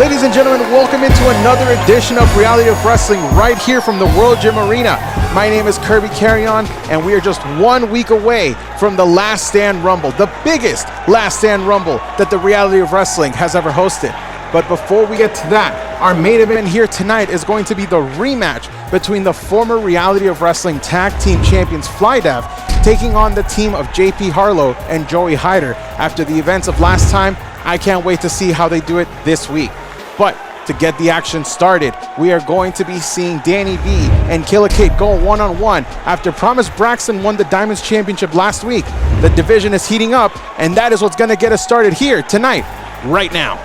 Ladies and gentlemen, welcome into another edition of Reality of Wrestling right here from the World Gym Arena. My name is Kirby Carrion, and we are just 1 week away from the Last Stand Rumble, the biggest Last Stand Rumble that the Reality of Wrestling has ever hosted. But before we get to that, our main event here tonight is going to be the rematch between the former Reality of Wrestling Tag Team Champions Flydev taking on the team of JP Harlow and Joey Hyder. After the events of last time, I can't wait to see how they do it this week. But to get the action started, we are going to be seeing Danny B and Killa go one-on-one after Promise Braxton won the Diamonds Championship last week. The division is heating up, and that is what's going to get us started here tonight, right now.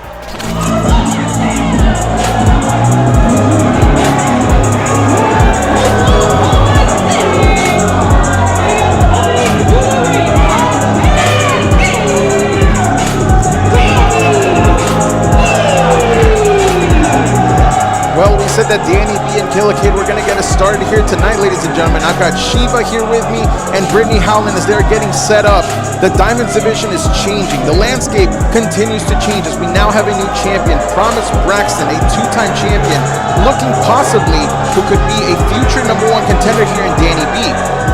Well, we said that Danny B and Killa were going to get us started here tonight, ladies and gentlemen. I've got Shiva here with me and Brittany Howland as they're getting set up. The Diamonds division is changing. The landscape continues to change as we now have a new champion, Promise Braxton, a two-time champion, looking possibly who could be a future #1 contender here in Danny B.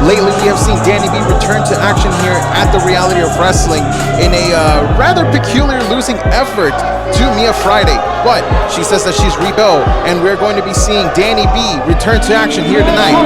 Lately, we have seen Danny B return to action here at the Reality of Wrestling in a rather peculiar losing effort to Mia Friday. But she says that she's rebuilt, and we're going to be seeing Danny B return to action here tonight.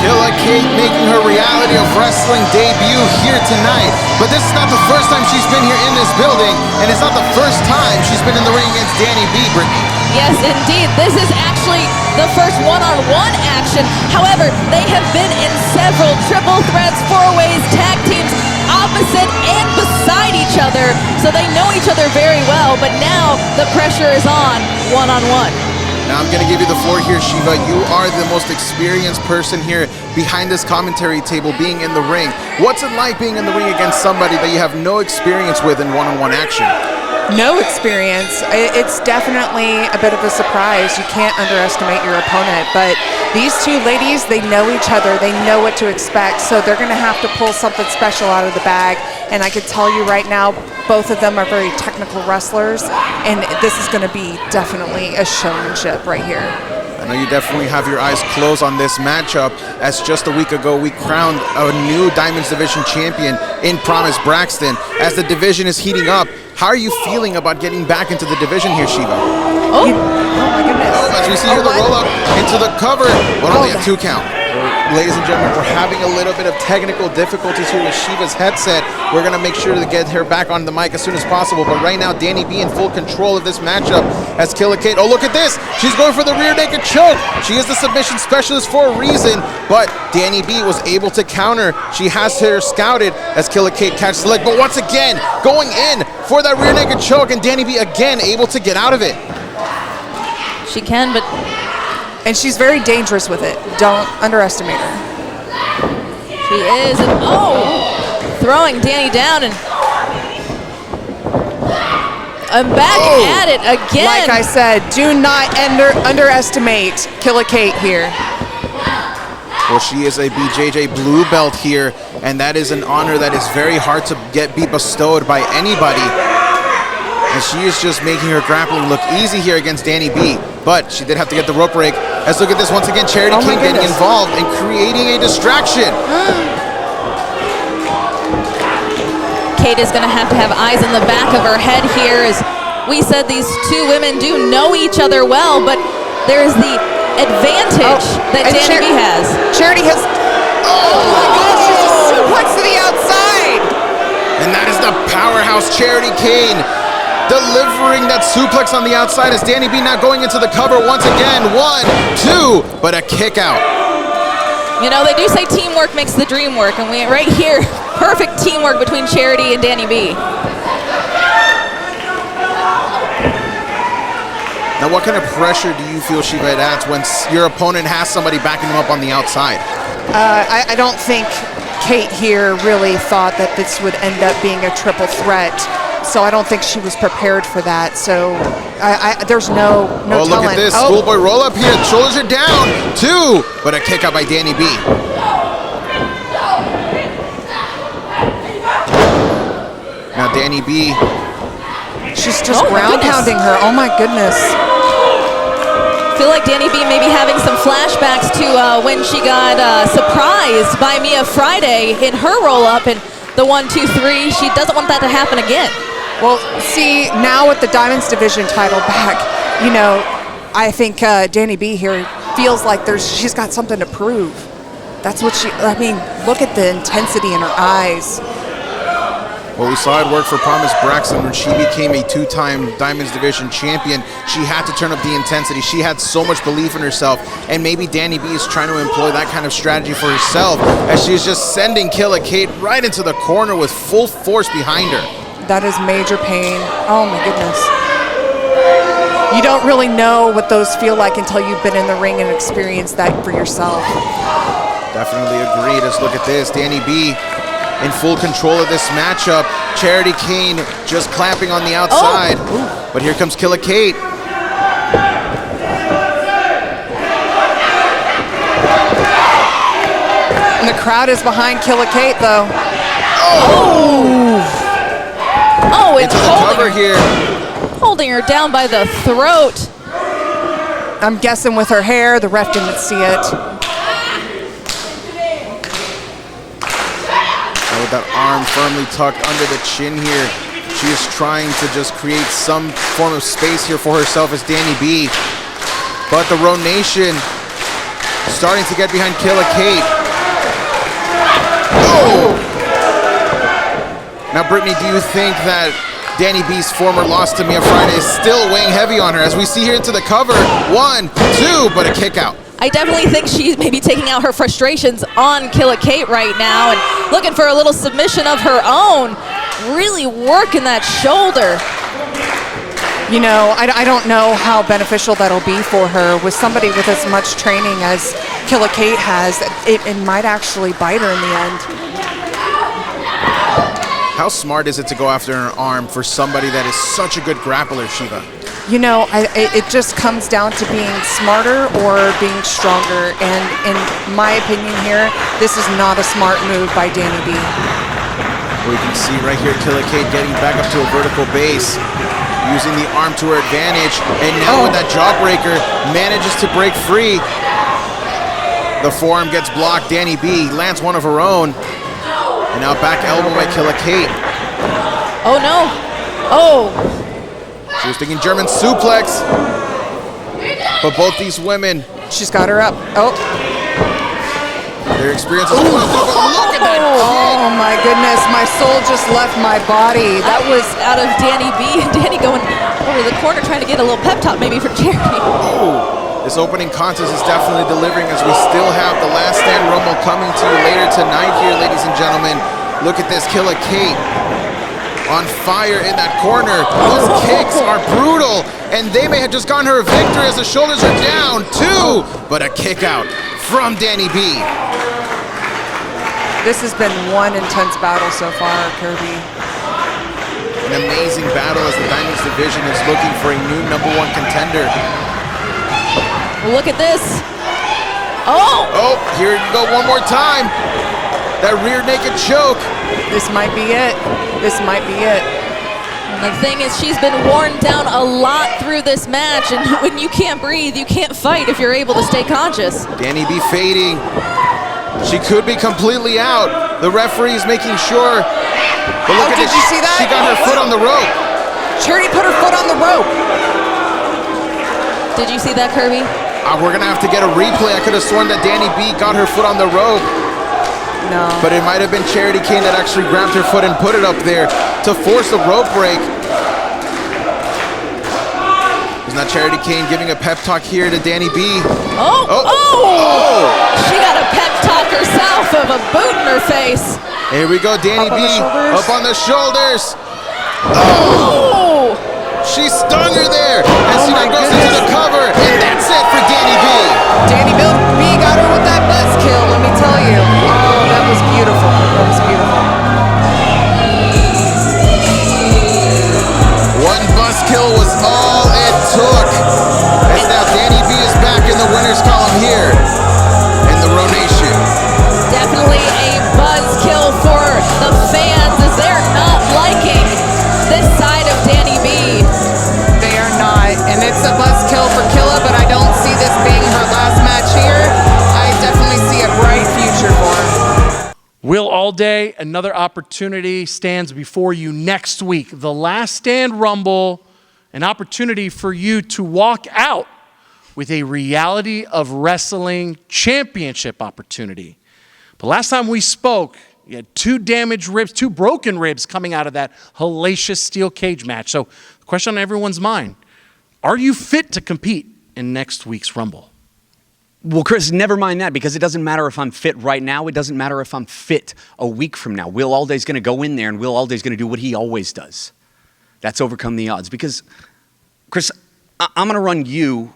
Killa making her Reality of Wrestling debut here tonight. But this is not the first time she's been here in this building, and it's not the first time she's been in the ring against Danny B, Brittany. Yes, indeed. This is actually the first one-on-one action. However, they have been in several triple threats, four-ways, tag teams, opposite and beside each other, so they know each other very well, but now the pressure is on one-on-one. Now I'm going to give you the floor here, Shiva. You are the most experienced person here behind this commentary table being in the ring. What's it like being in the ring against somebody that you have no experience with in one-on-one action? No experience. It's definitely a bit of a surprise. You can't underestimate your opponent, but these two ladies, they know each other. They know what to expect, so they're going to have to pull something special out of the bag. And I can tell you right now, both of them are very technical wrestlers, and this is going to be definitely a showmanship right here. I know you definitely have your eyes closed on this matchup, as just a week ago we crowned a new Diamonds Division champion in Promise Braxton. As the division is heating up, how are you feeling about getting back into the division here, Shiva? Oh my goodness. Oh, as we see here, the roll-up into the cover, but only a 2 count. Ladies and gentlemen, we're having a little bit of technical difficulties here with Shiva's headset. We're going to make sure to get her back on the mic as soon as possible. But right now, Danny B in full control of this matchup as Killa. Oh, look at this. She's going for the rear naked choke. She is the submission specialist for a reason, but Danny B was able to counter. She has her scouted as Killa catches the leg. But once again, going in for that rear naked choke, and Danny B again able to get out of it. She can, but... And she's very dangerous with it. Don't underestimate her. She is, and throwing Danny down, and I'm back at it again. Like I said, do not underestimate Killa here. Well, she is a BJJ blue belt here, and that is an honor that is very hard to be bestowed by anybody. And she is just making her grappling look easy here against Danny B. But she did have to get the rope break. Let's look at this once again. Charity King getting involved and creating a distraction. Kate is going to have eyes in the back of her head here. As we said, these two women do know each other well, but there's the advantage that Danny B has. Charity has... Oh my gosh, she's a suplex to the outside. And that is the powerhouse Charity Kane, delivering that suplex on the outside as Danny B now going into the cover once again. 1, 2, but a kick out. You know, they do say teamwork makes the dream work, and we right here, perfect teamwork between Charity and Danny B. Now, what kind of pressure do you feel, Shiva, adds when your opponent has somebody backing them up on the outside? I don't think Kate here really thought that this would end up being a triple threat. So I don't think she was prepared for that. So there's no Oh, look at this. Schoolboy roll up here. Shoulders are down. 2, but a kick out by Danny B. Now Danny B. She's just ground pounding her. Oh my goodness. I feel like Danny B may be having some flashbacks to when she got surprised by Mia Friday in her roll-up and the 1, 2, 3. She doesn't want that to happen again. Well, see, now with the Diamonds Division title back, you know, I think Danny B here feels like she's got something to prove. That's what I mean, look at the intensity in her eyes. Well, we saw it work for Promise Braxton when she became a 2-time Diamonds Division champion. She had to turn up the intensity. She had so much belief in herself, and maybe Danny B is trying to employ that kind of strategy for herself as she's just sending Killa Kate right into the corner with full force behind her. That is major pain. Oh my goodness. You don't really know what those feel like until you've been in the ring and experienced that for yourself. Definitely agreed. Let's look at this. Danny B in full control of this matchup. Charity Kane just clapping on the outside. Oh. But here comes Killa Kate. And the crowd is behind Killa Kate, though. Oh! Oh, it's into the cover here. Holding her down by the throat. I'm guessing with her hair, the ref didn't see it. With that arm firmly tucked under the chin here, she is trying to just create some form of space here for herself as Danny B. But the Roan Nation starting to get behind Killa Kate. Oh! Now, Brittany, do you think that Danny B's former loss to Mia Friday is still weighing heavy on her? As we see here into the cover, 1, 2, but a kick out. I definitely think she's maybe taking out her frustrations on Killa Kate right now and looking for a little submission of her own. Really working that shoulder. You know, I don't know how beneficial that'll be for her. With somebody with as much training as Killa Kate has, it might actually bite her in the end. How smart is it to go after an arm for somebody that is such a good grappler, Shiva? You know, it just comes down to being smarter or being stronger. And in my opinion here, this is not a smart move by Danny B. We can see right here Killa Kate getting back up to a vertical base, using the arm to her advantage. And now with that jawbreaker, manages to break free. The forearm gets blocked. Danny B lands one of her own. And now back elbow by Killa Kate. Oh no. Oh. She was thinking German suplex, but both these women. She's got her up. Oh. Their experiences. Look at that kick. Oh my goodness, my soul just left my body. That was out of Danny B. Danny going over the corner trying to get a little pep talk maybe for Charity. Oh, this opening contest is definitely delivering as we still have the Last Stand Rumble coming to you later tonight here, ladies and gentlemen. Look at this, Killa Kate on fire in that corner. Those kicks are brutal, and they may have just gotten her a victory as the shoulders are down. 2, but a kick out from Danny B. This has been one intense battle so far, Kirby. An amazing battle as the Diamonds Division is looking for a new #1 contender. Look at this. Oh, here you go one more time. That rear naked choke. This might be it. This might be it. And the thing is, she's been worn down a lot through this match, and when you can't breathe, you can't fight if you're able to stay conscious. Danny B fading. She could be completely out. The referee is making sure. But look at did this. you see that? She got her foot on the rope. Charity put her foot on the rope. Did you see that, Kirby? We're going to have to get a replay. I could have sworn that Danny B got her foot on the rope. No. But it might have been Charity Kane that actually grabbed her foot and put it up there to force the rope break. Isn't that Charity Kane giving a pep talk here to Danny B? Oh! She got a pep talk herself of a boot in her face. Here we go, Danny B up on the shoulders. Oh! She stung her there, and she now goes into the cover, and that's it for Danny B. Danny B got her with that buzzkill, let me tell you. Oh, that was beautiful. That was beautiful. Allday, another opportunity stands before you next week. The Last Stand Rumble, an opportunity for you to walk out with a Reality of Wrestling Championship opportunity. But last time we spoke, you had 2 damaged ribs, 2 broken ribs coming out of that hellacious steel cage match. So the question on everyone's mind, are you fit to compete in next week's Rumble? Well, Chris, never mind that, because it doesn't matter if I'm fit right now. It doesn't matter if I'm fit a week from now. Will Allday's going to go in there, and Will Allday's going to do what he always does. That's overcome the odds. Because, Chris, I'm going to run you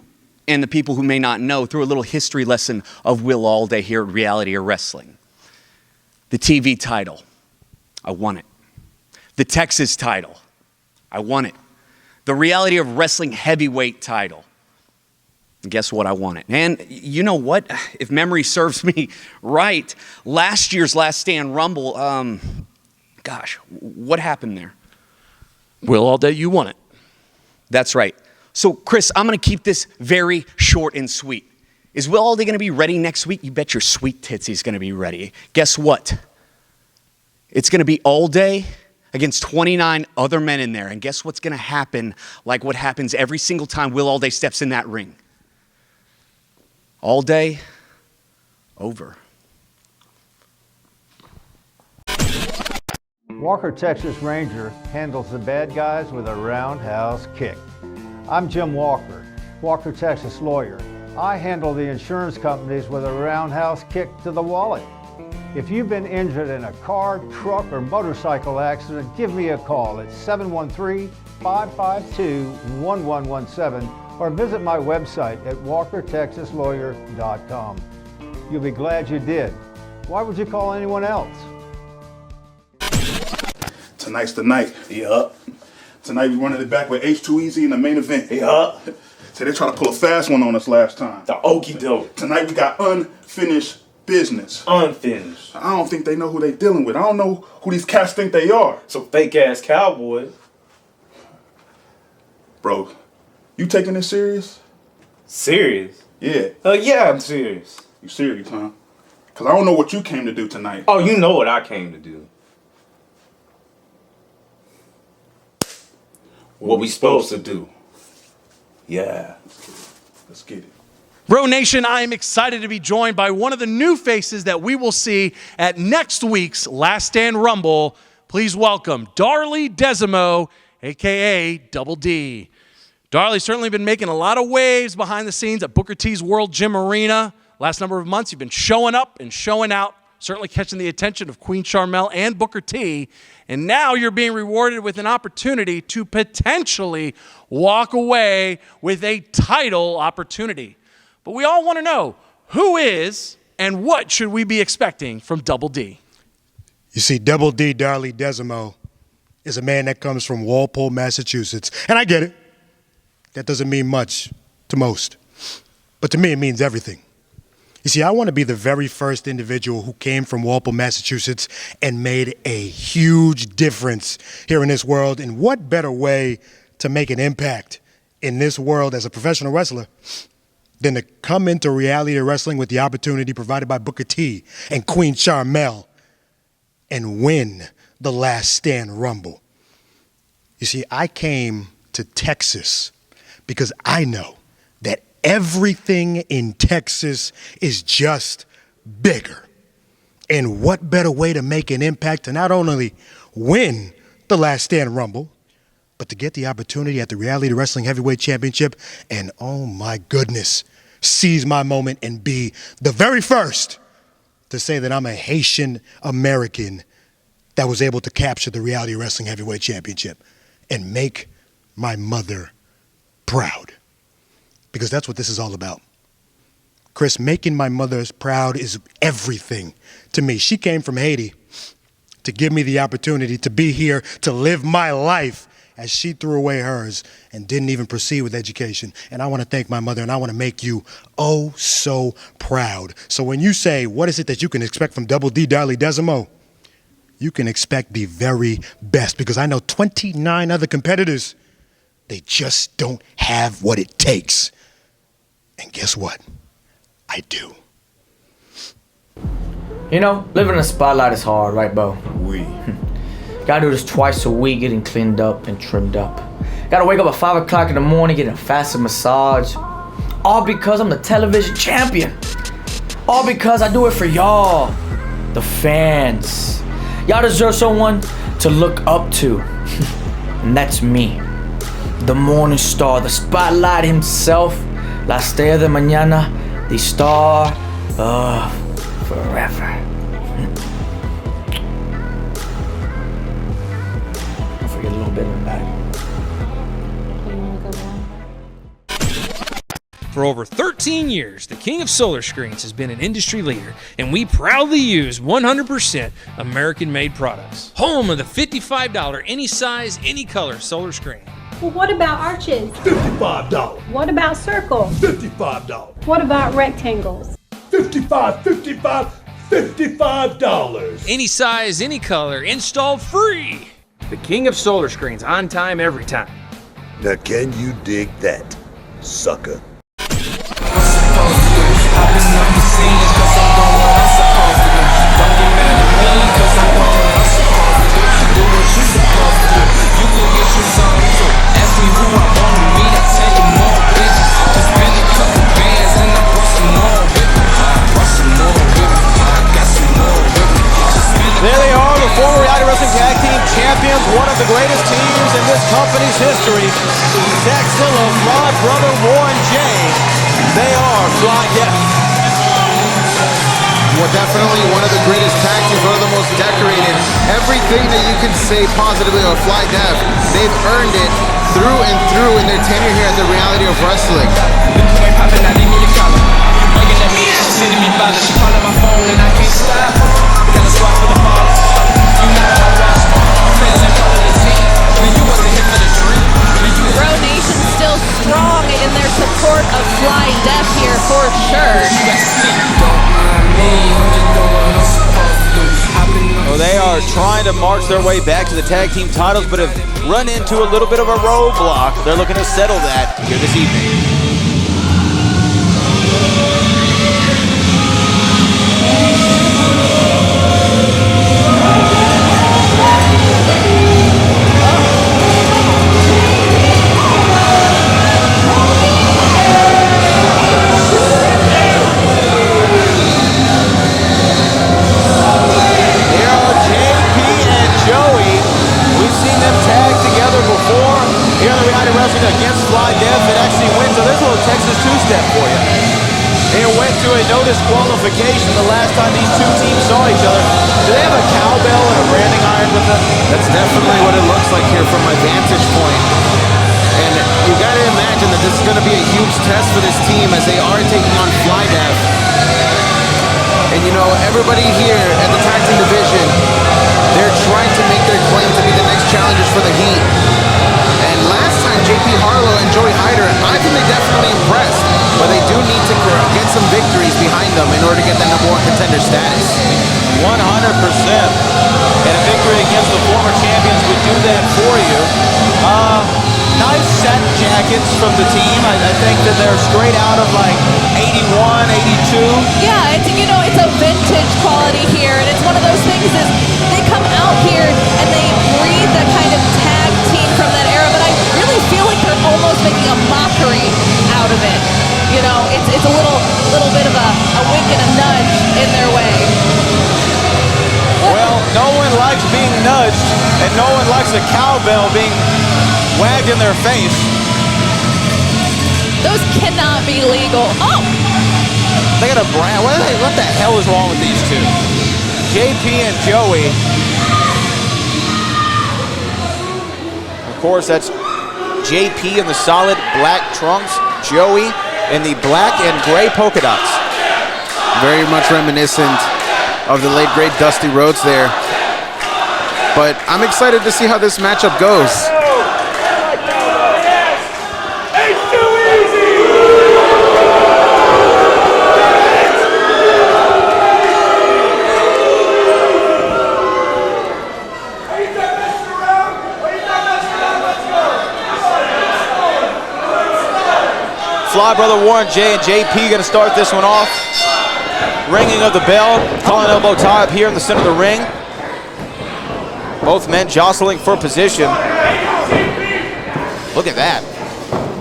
and the people who may not know through a little history lesson of Will Allday here at Reality of Wrestling. The TV title, I won it. The Texas title, I won it. The Reality of Wrestling Heavyweight title. And guess what? I won it. And you know what? If memory serves me right, last year's Last Stand Rumble, gosh, what happened there? Will Allday, you won it. That's right. So, Chris, I'm going to keep this very short and sweet. Is Will Allday going to be ready next week? You bet your sweet tits he's going to be ready. Guess what? It's going to be Allday against 29 other men in there. And guess what's going to happen like what happens every single time Will Allday steps in that ring? Allday, over. Walker Texas Ranger handles the bad guys with a roundhouse kick. I'm Jim Walker, Walker Texas lawyer. I handle the insurance companies with a roundhouse kick to the wallet. If you've been injured in a car, truck, or motorcycle accident, give me a call at 713-552-1117 or visit my website at walkertexaslawyer.com. You'll be glad you did. Why would you call anyone else? Tonight's the night. Yup. Tonight we running it back with H2EZ in the main event. Yup. So they tried to pull a fast one on us last time. The okie doke. Tonight we got unfinished business. Unfinished. I don't think they know who they dealing with. I don't know who these cats think they are. Some fake ass cowboy. Bro, you taking this serious? Serious? Yeah. Yeah, I'm serious. You serious, huh? Because I don't know what you came to do tonight. Oh, you know what I came to do. What we supposed to do. Yeah. Let's get it. Bro Nation, I am excited to be joined by one of the new faces that we will see at next week's Last Stand Rumble. Please welcome Darlie Desimo, a.k.a. Double D. Darlie's certainly been making a lot of waves behind the scenes at Booker T's World Gym Arena. Last number of months, you've been showing up and showing out, certainly catching the attention of Queen Charmel and Booker T. And now you're being rewarded with an opportunity to potentially walk away with a title opportunity. But we all want to know, who is and what should we be expecting from Double D? You see, Double D, Darlie Desimo, is a man that comes from Walpole, Massachusetts. And I get it. That doesn't mean much to most. But to me, it means everything. You see, I want to be the very first individual who came from Walpole, Massachusetts and made a huge difference here in this world. And what better way to make an impact in this world as a professional wrestler than to come into Reality of Wrestling with the opportunity provided by Booker T and Queen Charmel and win the Last Stand Rumble. You see, I came to Texas because I know that everything in Texas is just bigger. And what better way to make an impact to not only win the Last Stand Rumble, but to get the opportunity at the Reality Wrestling Heavyweight Championship and, oh my goodness, seize my moment and be the very first to say that I'm a Haitian American that was able to capture the Reality Wrestling Heavyweight Championship and make my mother proud. Because that's what this is all about. Chris, making my mother proud is everything to me. She came from Haiti to give me the opportunity to be here, to live my life as she threw away hers and didn't even proceed with education. And I want to thank my mother, and I want to make you oh so proud. So when you say, what is it that you can expect from Double D, Darlie Desimo? You can expect the very best, because I know 29 other competitors, they just don't have what it takes. And guess what? I do. You know, living in the spotlight is hard, right, Bo? We. Gotta do this twice a week, getting cleaned up and trimmed up. Gotta wake up at 5 o'clock in the morning, getting a faster massage. All because I'm the television champion. All because I do it for y'all, the fans. Y'all deserve someone to look up to. And that's me. The morning star, the spotlight himself. La estrella de mañana, the star of forever. Don't forget a little bit of that. For over 13 years, the King of Solar Screens has been an industry leader, and we proudly use 100% American-made products. Home of the $55 any size, any color solar screen. Well, what about arches? $55. What about circles? $55. What about rectangles? $55. Any size, any color, installed free. The King of Solar Screens, on time, every time. Now can you dig that, sucker? There they are, the former Reality Wrestling Tag Team Champions, one of the greatest teams in this company's history. Zach Killa, Rod Brother, Warren J. They are Fly Death. Well, definitely one of the greatest tag teams, one of the most decorated. Everything that you can say positively of Fly Death, they've earned it through and through in their tenure here at the Reality of Wrestling. Bro Nation still strong in their support of Fly Death here for sure. Well, they are trying to march their way back to the tag team titles, but have run into a little bit of a roadblock. They're looking to settle that here this evening. Against Fly Death that actually wins. So there's a little Texas two-step for you. They went to a no disqualification the last time these two teams saw each other. Do they have a cowbell and a branding iron with them? That's definitely what it looks like here from my vantage point. And you got to imagine that this is going to be a huge test for this team as they are taking on Fly Death. And you know, everybody here at the tag team division, they're trying to make their claim to be the next challengers for the Heat. And last time, JP Harlow and Joey Hyder, I think they definitely impressed, but they do need to get some victories behind them in order to get that #1 contender status. 100%. And a victory against the former champions would do that for you. Nice set jackets from the team. I think that they're straight out of like 81, 82. Yeah, it's, you know, it's a vintage quality here, and it's one of those things is they come out here and they breathe that kind of tag team from that era, but I really feel like they're almost making a mockery out of it. You know, it's a little bit of a wink and a nudge in their way. Well, no one likes being nudged, and no one likes a cowbell being wagged in their face. Those cannot be legal. Oh! They got a brand. What the hell is wrong with these two? JP and Joey. Of course, that's JP in the solid black trunks, Joey in the black and gray polka dots. Very much reminiscent of the late great Dusty Rhodes there. But I'm excited to see how this matchup goes. Fly Brother Warren J and JP gonna start this one off. ringing of the bell. Calling elbow tie up here in the center of the ring. Both men jostling for position. Look at that.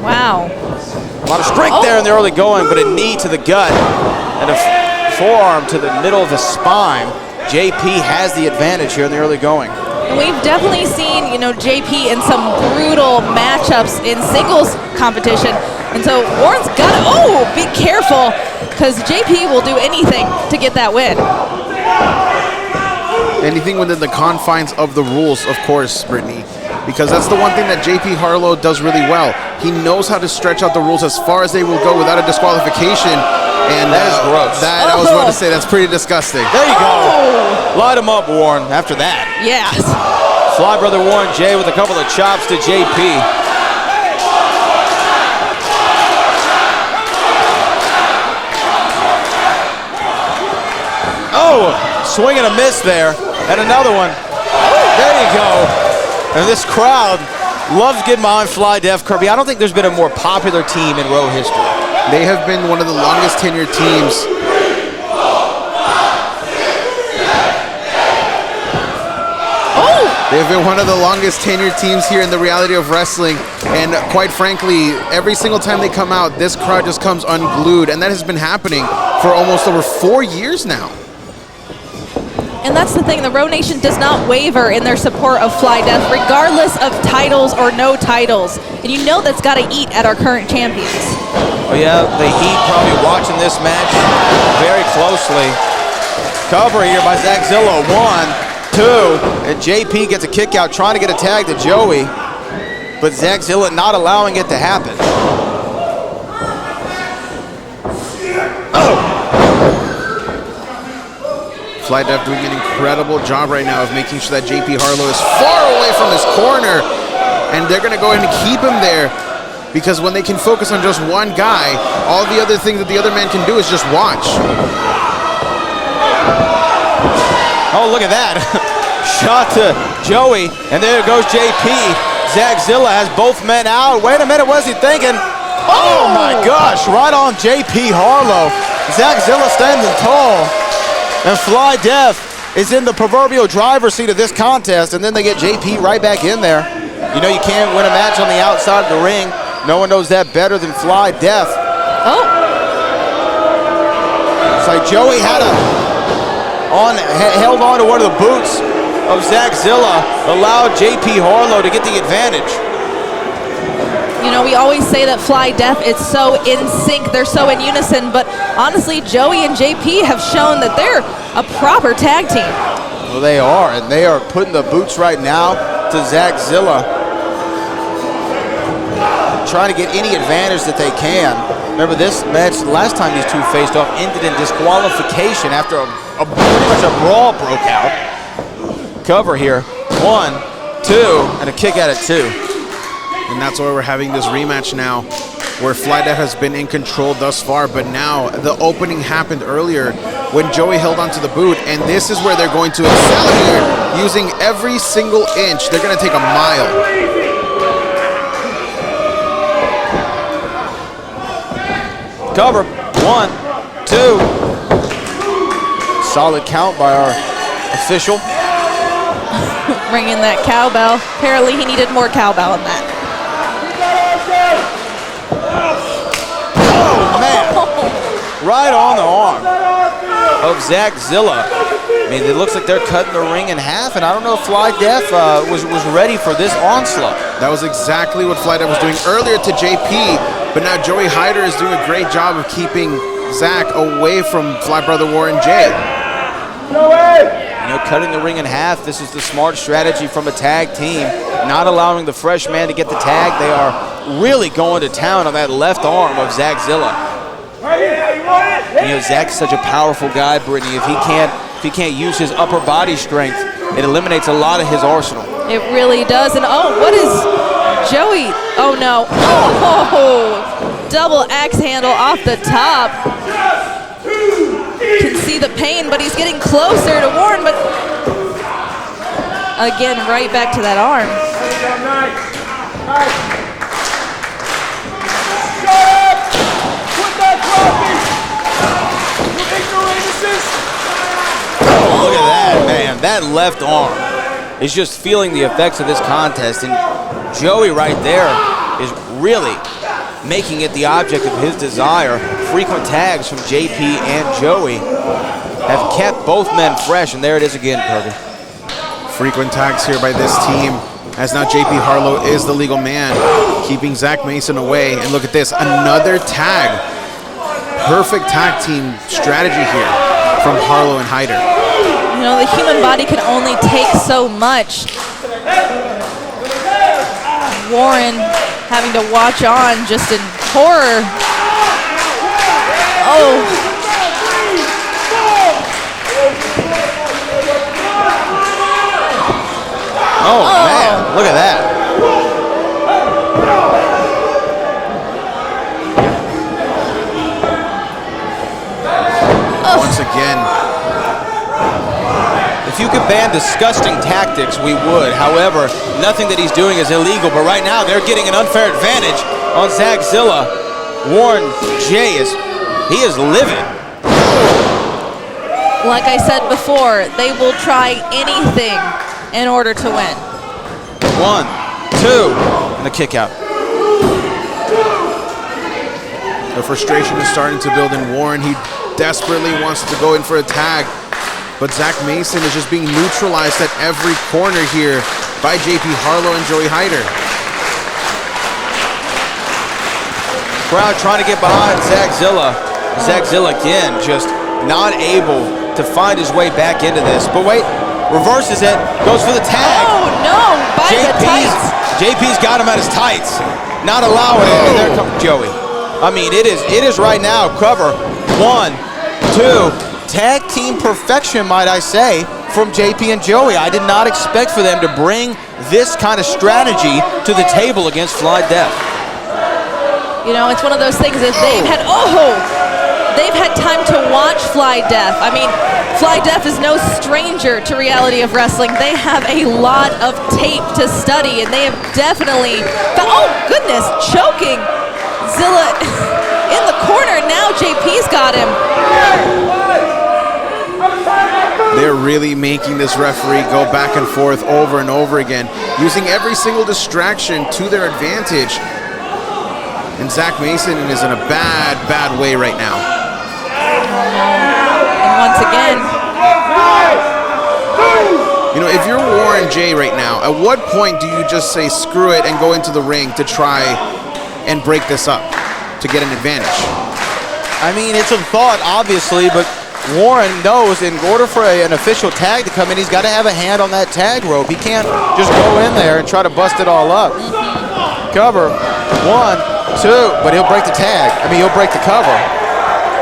Wow. A lot of strength there in the early going, but a knee to the gut and a forearm to the middle of the spine. JP has the advantage here in the early going. And we've definitely seen, JP in some brutal matchups in singles competition. And so Warren's got to, be careful, because JP will do anything to get that win. Anything within the confines of the rules, of course, Brittany, because that's the one thing that JP Harlow does really well. He knows how to stretch out the rules as far as they will go without a disqualification. And that is gross. I was about to say, that's pretty disgusting. There you go. Light him up, Warren, after that. Yes. Fly brother Warren J with a couple of chops to JP. Oh, swing and a miss there. And another one. There you go. And this crowd loves getting behind Fly Def. Kirby, I don't think there's been a more popular team in Row history. They have been one of the longest tenured teams. Oh! They've been one of the longest tenured teams here in the reality of wrestling. And quite frankly, every single time they come out, this crowd just comes unglued. And that has been happening for almost over 4 years now. And that's the thing, the Row Nation does not waver in their support of Fly Def, regardless of titles or no titles. And you know that's got to eat at our current champions. Oh yeah, the Heat probably watching this match very closely. Cover here by Zach Zilla, 1, 2, and JP gets a kick out trying to get a tag to Joey, but Zach Zilla not allowing it to happen. Oh! Fly Def doing an incredible job right now of making sure that JP Harlow is far away from his corner, and they're going to go ahead and keep him there, because when they can focus on just one guy, all the other things that the other man can do is just watch. Oh, look at that. Shot to Joey, and there goes JP. Zach Zilla has both men out. Wait a minute, what is he thinking? Oh my gosh, right on JP Harlow. Zach Zilla standing tall. And Fly Def is in the proverbial driver's seat of this contest, and then they get JP right back in there. You know you can't win a match on the outside of the ring. No one knows that better than Fly Def. Oh. It's like Joey held on to one of the boots of Zach Zilla, allowed JP Harlow to get the advantage. We always say that Fly Def is so in sync, they're so in unison, but honestly, Joey and JP have shown that they're a proper tag team. Well, they are, and they are putting the boots right now to Zach Zilla, trying to get any advantage that they can. Remember this match, last time these two faced off, ended in disqualification after pretty much a brawl broke out. Cover here, 1, 2, and a kick out at 2. And that's why we're having this rematch now, where Fly Def has been in control thus far, but now the opening happened earlier when Joey held onto the boot, and this is where they're going to excel here, using every single inch. They're going to take a mile. Cover, 1, 2. Solid count by our official. Ringing that cowbell. Apparently he needed more cowbell in that. Oh, man. Right on the arm of Zach Zilla. I mean, it looks like they're cutting the ring in half, and I don't know if Fly Def was ready for this onslaught. That was exactly what Fly Def was doing earlier to JP, but now Joey Hyder is doing a great job of keeping Zach away from Fly Brother Warren J. Cutting the ring in half, this is the smart strategy from a tag team, not allowing the fresh man to get the tag. They are really going to town on that left arm of Zach Zilla. Zach's such a powerful guy, Brittany. If he can't use his upper body strength, it eliminates a lot of his arsenal. It really does. And what is Joey? Oh no. Oh, double axe handle off the top. Can see the pain, but he's getting closer to Warren, but again, right back to that arm. That left arm is just feeling the effects of this contest, and Joey right there is really making it the object of his desire. Frequent tags from JP and Joey have kept both men fresh, and there it is again, Kirby. Frequent tags here by this team, as now JP Harlow is the legal man, keeping Zach Mason away. And look at this, another tag. Perfect tag team strategy here from Harlow and Hyder. You know, the human body can only take so much. Warren having to watch on just in horror. Oh. Oh, man, look at that. Once again. If you could ban disgusting tactics, we would. However, nothing that he's doing is illegal, but right now they're getting an unfair advantage on Zagzilla. Warren J is livid. Like I said before, they will try anything in order to win. 1, 2, and the kick out. The frustration is starting to build in Warren. He desperately wants to go in for a tag, but Zach Mason is just being neutralized at every corner here by JP Harlow and Joey Hyder. Crowd trying to get behind Zagzilla. Zagzilla again just not able to find his way back into this. But wait, reverses it, goes for the tag. Oh no, by the tights. JP's got him at his tights, not allowing it, and there comes Joey. I mean, it is right now, cover, 1, 2, tag team perfection, might I say, from JP and Joey. I did not expect for them to bring this kind of strategy to the table against Fly Death. You know, it's one of those things that they've had time to watch Fly Death. I mean, Fly Death is no stranger to reality of wrestling. They have a lot of tape to study, and they have definitely, oh goodness, choking Zilla in the corner. Now JP's got him. They're really making this referee go back and forth over and over again, using every single distraction to their advantage. And Zach Mason is in a bad, bad way right now. And once again, you know, if you're Warren J right now, at what point do you just say screw it and go into the ring to try and break this up to get an advantage? I mean, it's a thought, obviously, but Warren knows in order for an official tag to come in, he's got to have a hand on that tag rope. He can't just go in there and try to bust it all up. Cover, 1, 2, but he'll break the tag. I mean, he'll break the cover.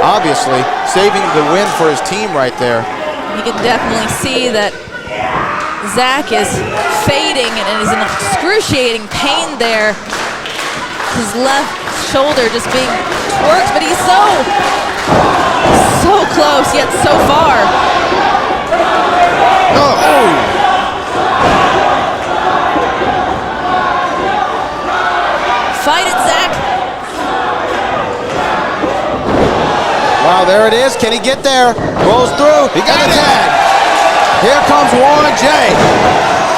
Obviously, saving the win for his team right there. you can definitely see that Zach is fading and is in excruciating pain there. His left shoulder just being twerked, but he's so close yet so far. Fight it, Zach. Wow, there it is. Can he get there? Rolls through. He got the tag. Here comes Warren J.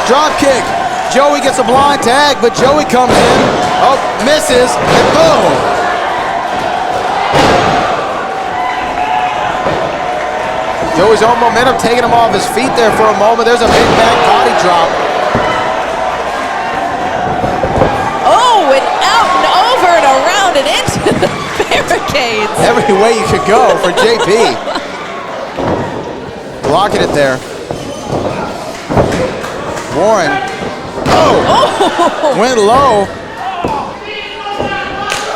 Drop kick. Joey gets a blind tag, but Joey comes in. Oh, misses, and boom. Joey's on momentum, taking him off his feet there for a moment. There's a big back body drop. Oh, and out and over and around and into the barricades. Every way you could go for JP. Blocking it there. Warren. Oh! Went low.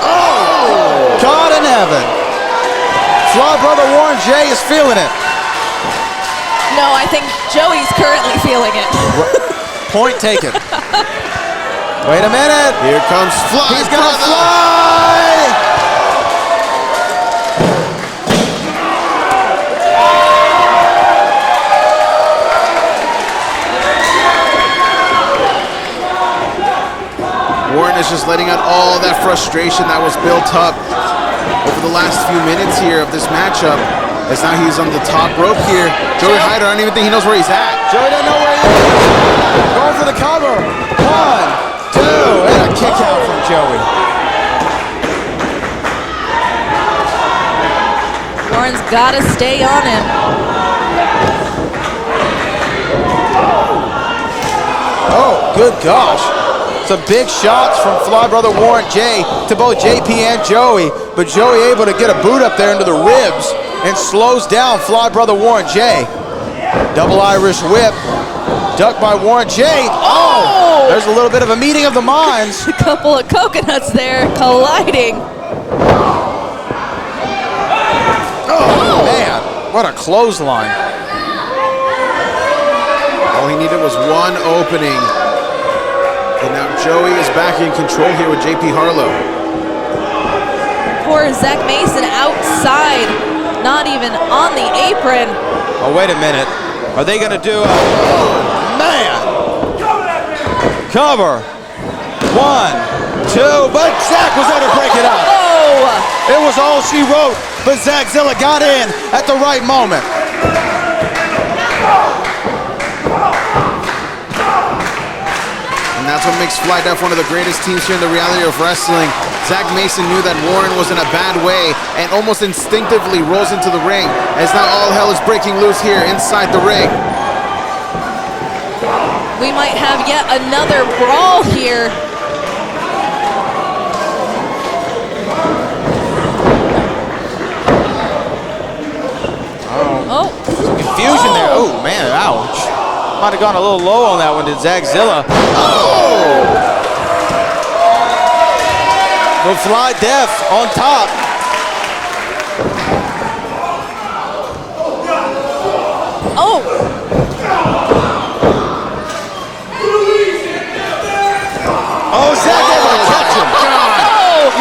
Oh! God in heaven. Fly brother Warren J is feeling it. No, I think Joey's currently feeling it. Point taken. Wait a minute. Here comes Fly. He's gonna fly. Warren is just letting out all that frustration that was built up over the last few minutes here of this matchup. As now he's on the top rope here. Joey Hyder, I don't even think he knows where he's at. Joey doesn't know where he is. Going for the cover. 1, 2, and a kick out from Joey. Warren's got to stay on him. Oh, good gosh. Some big shots from Fly Brother Warren J to both JP and Joey, but Joey able to get a boot up there into the ribs and slows down Fly Brother Warren J. Double Irish whip, ducked by Warren J. Oh! There's a little bit of a meeting of the minds. A couple of coconuts there colliding. Oh, man, what a clothesline. All he needed was one opening. And now Joey is back in control here with JP Harlow. Poor Zach Mason outside, not even on the apron. Oh, wait a minute. Are they going to do a... Oh, man. Cover. 1, 2, but Zach was there to break it up. Oh! It was all she wrote, but Zach Zilla got in at the right moment. And that's what makes Fly Death one of the greatest teams here in the reality of wrestling. Zach Mason knew that Warren was in a bad way and almost instinctively rolls into the ring as now all hell is breaking loose here inside the ring. We might have yet another brawl here. Oh. Some confusion there. Oh, man, ouch. Might have gone a little low on that one, did Zach Zilla. Oh! But Fly Death on top. Oh! Oh, Zach able to catch him. God.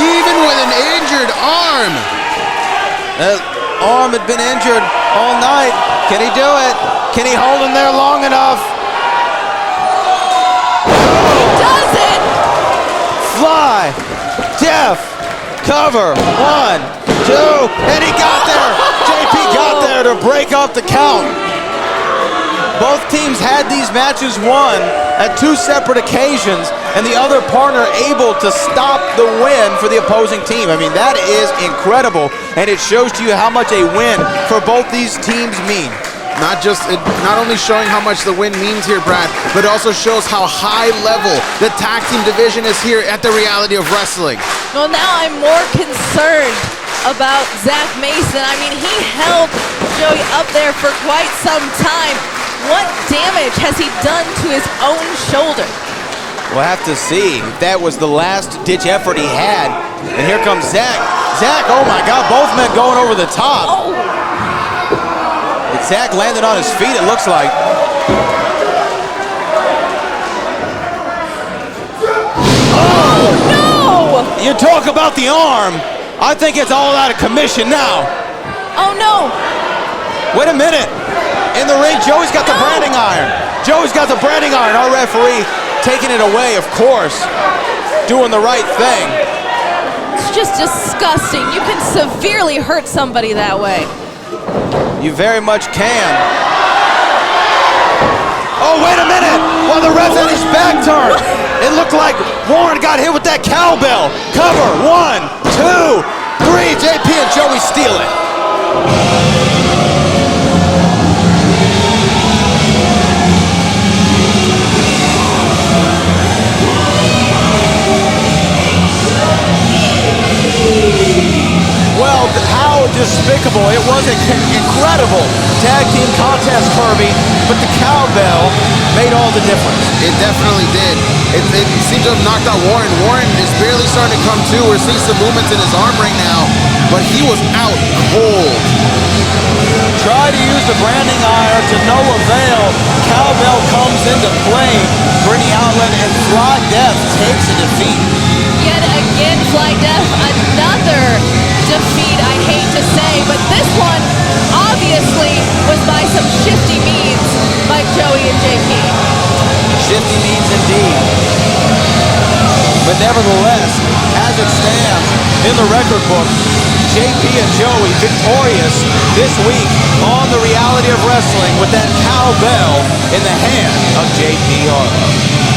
Even with an injured arm. That arm had been injured all night. Can he do it? Can he hold him there long enough? He does it! Fly, Death, cover, 1, 2, and he got there. JP got there to break off the count. Both teams had these matches won at 2 separate occasions, and the other partner able to stop the win for the opposing team. I mean, that is incredible, and it shows to you how much a win for both these teams mean. Not only showing how much the win means here, Brad, but it also shows how high level the tag team division is here at the reality of wrestling. Well, now I'm more concerned about Zach Mason. I mean, he held Joey up there for quite some time. What damage has he done to his own shoulder? We'll have to see if that was the last-ditch effort he had. And here comes Zach. Zach, oh my God, both men going over the top. Oh. Zach landed on his feet, it looks like. Oh, no! You talk about the arm. I think it's all out of commission now. Oh, no. Wait a minute. In the ring, Joey's got the branding iron. Joey's got the branding iron. Our referee taking it away, of course. Doing the right thing. It's just disgusting. You can severely hurt somebody that way. You very much can. Oh, wait a minute! While the ref had his back turned, it looked like Warren got hit with that cowbell. Cover, 1, 2, 3. JP and Joey steal it. Well, how despicable. It was an incredible tag team contest, Kirby, but the cowbell made all the difference. It definitely did. It seemed to have knocked out Warren. Warren is barely starting to come to. We're seeing some movements in his arm right now, but he was out cold. Try to use the branding iron to no avail. Cowbell comes into play for any outlet, and Fly Death takes a defeat. Yet again, Fly Death, another defeat, I hate to say, but this one obviously was by some shifty means by Joey and JP. Shifty means indeed. But nevertheless, as it stands, in the record book. JP and Joey victorious this week on the Reality of Wrestling with that cowbell in the hand of JP Harlow.